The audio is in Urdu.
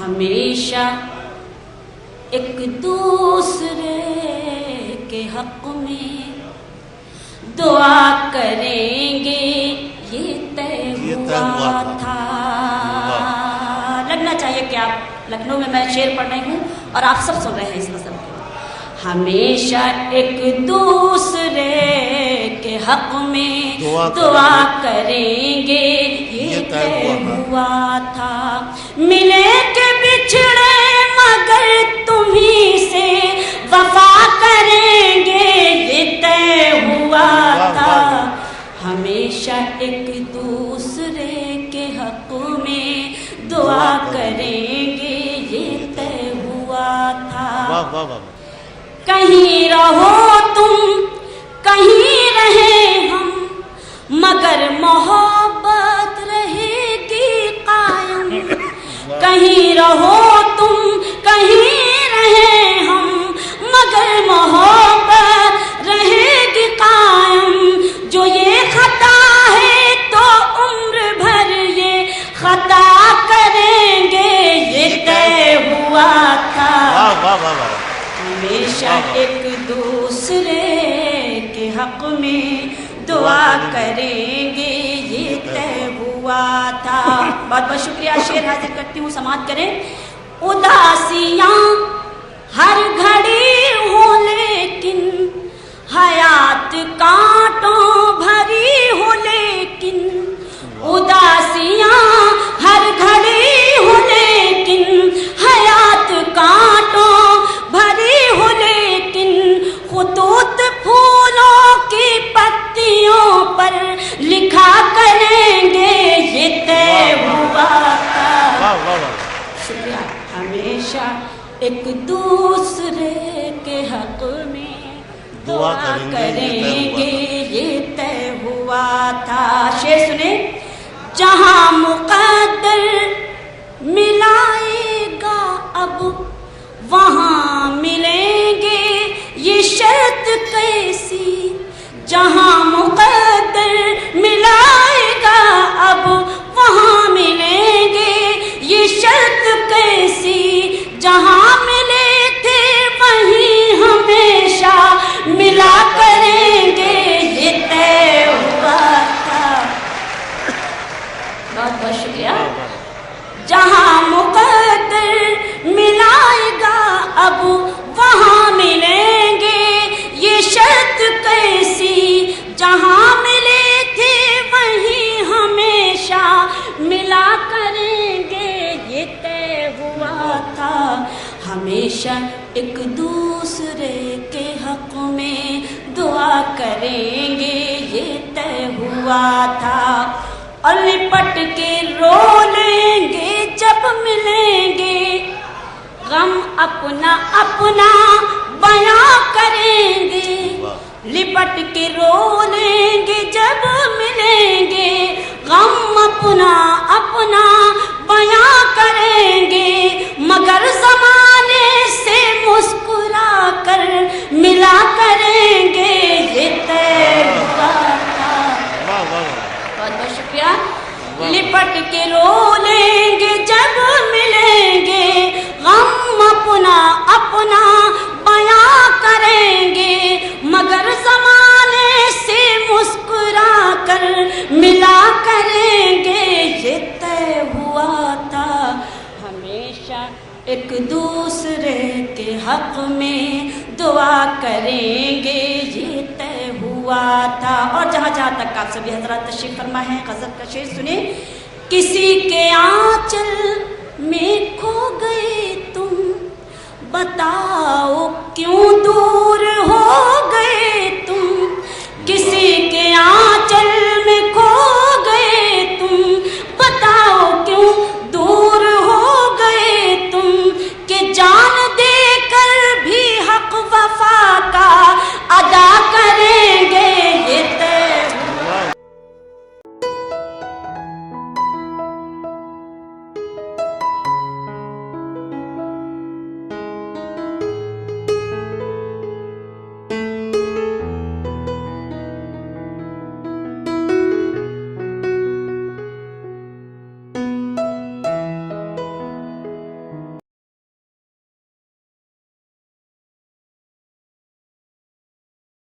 ہمیشہ ایک دوسرے کے حق میں دعا کریں گے، یہ طے ہوا تھا۔ لگنا چاہیے کہ آپ لکھنؤ میں میں شعر پڑھ رہی ہوں اور آپ سب سن رہے ہیں اس مسئلے کو۔ ہمیشہ ایک دوسرے کے حق میں دعا کریں گے، یہ طے ہوا تھا۔ ملے کہ بچھڑے مگر تمہیں سے وفا کریں گے، یہ طے ہوا تھا۔ ہمیشہ ایک دوسرے کے حق میں دعا کریں گے، یہ طے ہوا تھا۔ کہیں رہو تم کہیں رہیں ہم، مگر محبت رہے گی قائم۔ کہیں رہو تم کہیں رہیں ہم، مگر محبت رہے گی قائم۔ جو یہ خطا ہے تو عمر بھر یہ خطا کریں گے، یہ طے ہوا تھا۔ ہمیشہ ایک دوسرے کے حق میں دعا کریں گے، یہ طے ہوا تھا۔ بہت بہت شکریہ، شعر حاضر کرتی ہوں، سماعت کریں۔ اداسیاں ہر گھڑی ہو لیکن حیات کانٹوں بھری ہو، لیکن اداسیاں ہر گھڑی ہو لیکن حیات کانٹوں بھری ہو، لیکن خطوط پھولوں کی پتیوں پر لکھا کریں گے، یہ طے ہوا تھا۔ شکریہ۔ ہمیشہ ایک دوسرے کے حق میں دعا کریں گے، یہ طے ہوا تھا۔ شعر سنیں۔ جہاں مقدر ملائے گا اب وہاں ملیں گے، یہ شرط کیسی۔ جہاں مقدر ملائے گا اب وہاں ملیں گے، یہ شرط کیسی۔ جہاں ملے تھے وہیں ہمیشہ ملا کریں گے، یہ طے ہوا تھا۔ بہت بہت شکریہ۔ جہاں مقدر ملائے گا اب وہاں ملیں گے، یہ شرط کیسی۔ جہاں ملے تھے وہیں ہمیشہ ملا کریں گے، یہ طے ہوا تھا۔ ہمیشہ ایک دوسرے کے حق میں دعا کریں گے، یہ طے ہوا تھا۔ اور لپٹ کے رو لیں گے جب ملیں گے، غم اپنا اپنا بیاں کریں گے۔ لپٹ کے رو لیں گے جب ملیں گے، غم اپنا اپنا بیاں کریں گے، مگر زمانے سے مسکرا کر ملا کریں گے، یہ طے ہوا تھا۔ بہت بہت شکریہ۔ لپٹ کے رو لیں گے جب ملیں گے، غم اپنا اپنا بیاں کریں گے، مگر زمانے سے مسکرا کر ملا کریں گے، یہ طے ہوا تھا۔ ہمیشہ ایک دوسرے کے حق میں دعا کریں گے، یہ طے ہوا تھا۔ اور جہاں جہاں تک آپ سبھی حضرات تشریف فرما ہے، غزل کا شعر سنیں۔ کسی کے آنچل میں کھو گئے تم، بتاؤ کیوں